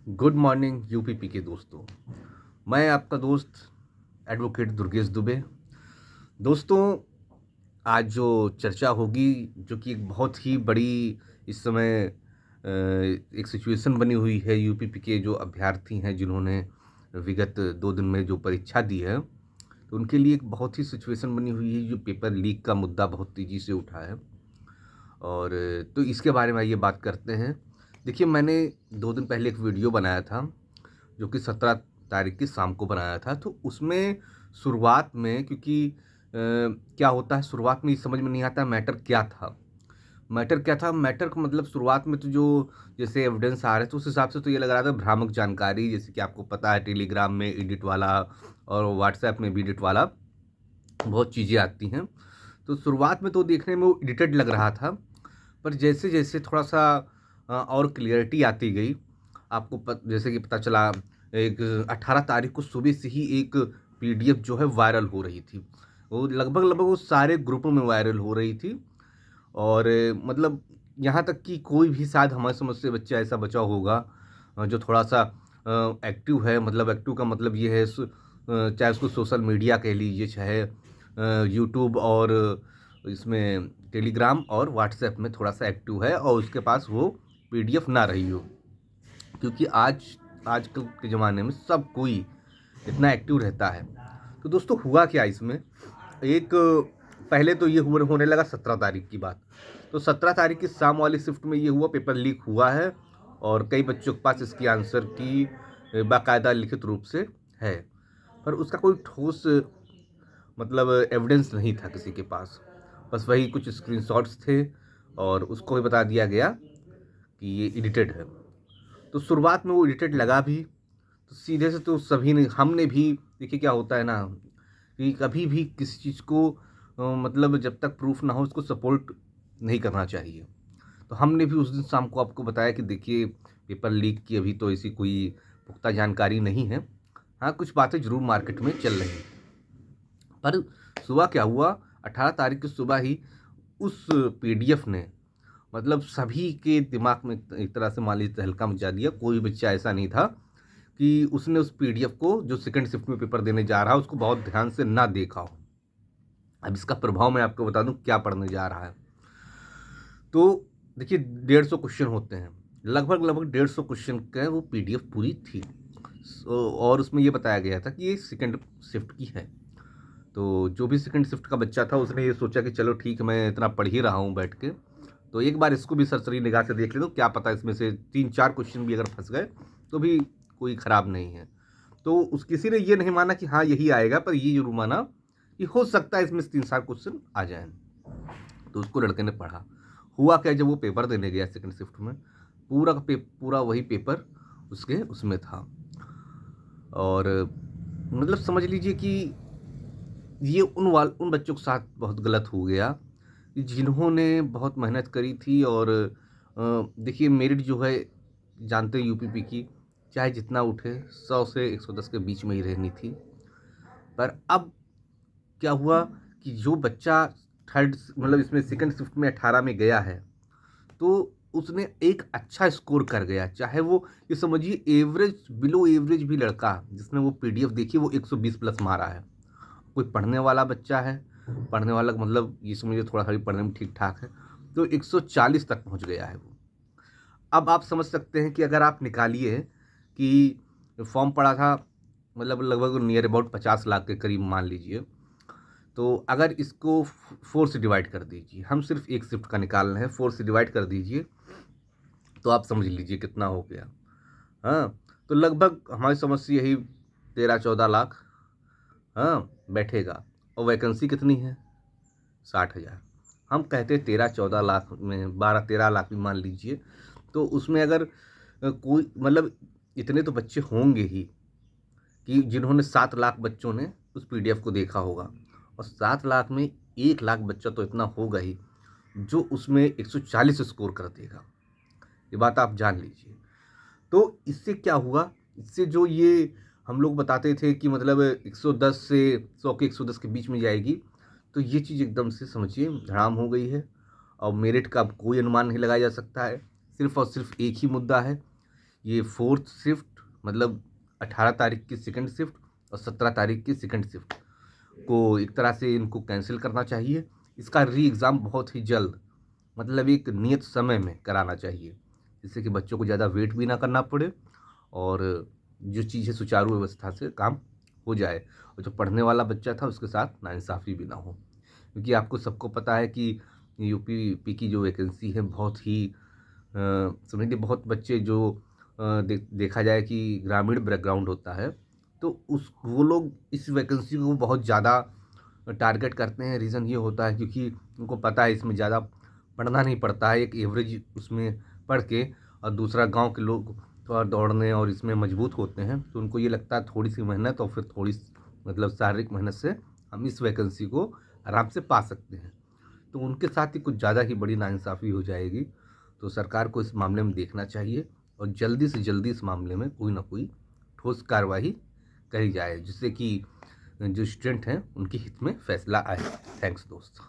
Good morning UPP के दोस्तों। मैं आपका दोस्त एडवोकेट दुर्गेश दुबे। दोस्तों, आज जो चर्चा होगी, जो कि एक बहुत ही बड़ी इस समय एक सिचुएशन बनी हुई है। यूपीपी के जो अभ्यर्थी हैं, जिन्होंने विगत 2 दिन में जो परीक्षा दी है, तो उनके लिए एक बहुत ही सिचुएशन बनी हुई है। जो पेपर लीक का मुद्दा बहुत तेज़ी से उठा है, और तो इसके बारे में आइए बात करते हैं। देखिए, मैंने 2 दिन पहले एक वीडियो बनाया था, जो कि 17 तारीख की शाम को बनाया था। तो उसमें शुरुआत में, क्योंकि क्या होता है, शुरुआत में ये समझ में नहीं आता मैटर क्या था। मैटर का मतलब शुरुआत में तो जो जैसे एविडेंस आ रहे थे, उस हिसाब से तो ये लग रहा था भ्रामक जानकारी। जैसे कि आपको पता है, टेलीग्राम में एडिट वाला और व्हाट्सएप में भी एडिट वाला बहुत चीज़ें आती हैं। तो शुरुआत में तो देखने में वो एडिटेड लग रहा था, पर जैसे जैसे थोड़ा सा और क्लियरिटी आती गई, आपको जैसे कि पता चला, एक 18 तारीख को सुबह से ही एक पीडीएफ जो है वायरल हो रही थी। वो लगभग लगभग वो सारे ग्रुपों में वायरल हो रही थी। और मतलब यहाँ तक कि कोई भी शायद हमारे समझ से बच्चा ऐसा बचा होगा जो थोड़ा सा एक्टिव है। मतलब एक्टिव का मतलब ये है, चाहे उसको सोशल मीडिया कह लीजिए, चाहे यूट्यूब और इसमें टेलीग्राम और व्हाट्सएप में थोड़ा सा एक्टिव है, और उसके पास वो पीडीएफ ना रही हो। क्योंकि आजकल के ज़माने में सब कोई इतना एक्टिव रहता है। तो दोस्तों, हुआ क्या इसमें, एक पहले तो ये होने लगा 17 तारीख की बात। तो 17 तारीख की शाम वाली शिफ्ट में ये हुआ, पेपर लीक हुआ है, और कई बच्चों के पास इसकी आंसर की बाकायदा लिखित रूप से है, पर उसका कोई ठोस मतलब एविडेंस नहीं था किसी के पास। बस वही कुछ स्क्रीनशॉट्स थे, और उसको भी बता दिया गया कि ये एडिटेड है। तो शुरुआत में वो एडिटेड लगा भी, तो सीधे से तो सभी ने, हमने भी, देखिए क्या होता है ना, कि कभी भी किसी चीज़ को मतलब जब तक प्रूफ ना हो, उसको सपोर्ट नहीं करना चाहिए। तो हमने भी उस दिन शाम को आपको बताया कि देखिए, पेपर लीक की अभी तो ऐसी कोई पुख्ता जानकारी नहीं है। हाँ, कुछ बातें जरूर मार्केट में चल रही हैं। पर सुबह क्या हुआ, 18 तारीख की सुबह ही उस पीडीएफ ने मतलब सभी के दिमाग में एक तरह से मान लीजिए तहलका मचा दिया। कोई बच्चा ऐसा नहीं था कि उसने उस पीडीएफ को, जो सेकंड शिफ्ट में पेपर देने जा रहा है, उसको बहुत ध्यान से ना देखा हो। अब इसका प्रभाव मैं आपको बता दूं क्या पढ़ने जा रहा है। तो देखिए, 150 क्वेश्चन होते हैं, लगभग लगभग 150 क्वेश्चन का वो पीडीएफ पूरी थी। और उसमें ये बताया गया था कि ये सेकंड शिफ्ट की है। तो जो भी सेकंड शिफ्ट का बच्चा था, उसने ये सोचा कि चलो ठीक है, मैं इतना पढ़ ही रहा हूँ बैठ के, तो एक बार इसको भी सरसरी निगाह से देख ले, तो क्या पता इसमें से 3-4 क्वेश्चन भी अगर फंस गए तो भी कोई ख़राब नहीं है। तो उस किसी ने ये नहीं माना कि हाँ यही आएगा, पर ये जरूर माना कि हो सकता है इसमें से 3-4 क्वेश्चन आ जाएं। तो उसको लड़के ने पढ़ा। हुआ क्या, जब वो पेपर देने गया सेकंड शिफ्ट में, पूरा वही पेपर उसके उसमें था। और मतलब समझ लीजिए कि ये उन बच्चों के साथ बहुत गलत हो गया, कि जिन्होंने बहुत मेहनत करी थी। और देखिए, मेरिट जो है, जानते हैं यूपीपी की, चाहे जितना उठे 100 से 110 के बीच में ही रहनी थी। पर अब क्या हुआ कि जो बच्चा थर्ड मतलब इसमें सेकंड शिफ्ट में 18 में गया है, तो उसने एक अच्छा स्कोर कर गया। चाहे वो, ये समझिए, एवरेज बिलो एवरेज भी लड़का जिसने वो पीडीएफ देखी, वो 120 प्लस मारा है। कोई पढ़ने वाला बच्चा है, पढ़ने वाला मतलब ये समझिए थोड़ा सा भी पढ़ने में ठीक ठाक है, तो 140 तक पहुंच गया है वो। अब आप समझ सकते हैं कि अगर आप निकालिए कि फॉर्म पड़ा था, मतलब लगभग नियर अबाउट 50 लाख के करीब मान लीजिए, तो अगर इसको 4 से डिवाइड कर दीजिए, हम सिर्फ एक शिफ्ट का निकाल रहे हैं, 4 से डिवाइड कर दीजिए, तो आप समझ लीजिए कितना हो गया। हाँ, तो लगभग हमारी समझ से यही 13-14 लाख, हाँ, बैठेगा। और वैकेंसी कितनी है? 60,000। हम कहते 13-14 लाख में 12-13 लाख भी मान लीजिए, तो उसमें अगर कोई मतलब इतने तो बच्चे होंगे ही, कि जिन्होंने 7 लाख बच्चों ने उस पीडीएफ को देखा होगा, और 7 लाख में 1 लाख बच्चा तो इतना होगा ही जो उसमें 140 स्कोर कर देगा। ये बात आप जान लीजिए। तो इससे क्या हुआ, इससे जो ये हम लोग बताते थे कि मतलब 110 से 100 के 110 के बीच में जाएगी, तो ये चीज़ एकदम से समझिए धड़ाम हो गई है। और मेरिट का अब कोई अनुमान नहीं लगाया जा सकता है। सिर्फ और सिर्फ एक ही मुद्दा है ये 4th शिफ्ट मतलब 18 तारीख की सेकंड शिफ्ट और 17 तारीख की सेकंड शिफ्ट को एक तरह से इनको कैंसिल करना चाहिए। इसका री एग्ज़ाम बहुत ही जल्द मतलब एक नियत समय में कराना चाहिए, जिससे कि बच्चों को ज़्यादा वेट भी ना करना पड़े और जो चीज़ें सुचारू व्यवस्था से काम हो जाए और जो पढ़ने वाला बच्चा था उसके साथ नाइंसाफ़ी भी ना हो। क्योंकि आपको सबको पता है कि यूपी की जो वैकेंसी है बहुत ही समझ लीजिए बहुत बच्चे जो देखा जाए कि ग्रामीण बैकग्राउंड होता है तो उस वो लोग इस वैकेंसी को बहुत ज़्यादा टारगेट करते हैं। रीज़न ये होता है क्योंकि उनको पता है इसमें ज़्यादा पढ़ना नहीं पड़ता है, एक एवरेज उसमें पढ़ के और दूसरा गांव के लोग थोड़ा दौड़ने और इसमें मजबूत होते हैं, तो उनको ये लगता है थोड़ी सी मेहनत और फिर थोड़ी मतलब शारीरिक मेहनत से हम इस वैकेंसी को आराम से पा सकते हैं। तो उनके साथ ही कुछ ज़्यादा ही बड़ी नाइंसाफ़ी हो जाएगी। तो सरकार को इस मामले में देखना चाहिए और जल्दी से जल्दी इस मामले में कोई ना कोई ठोस कार्रवाई करी जाए, जिससे कि जो स्टूडेंट हैं उनके हित में फैसला आए। थैंक्स दोस्त।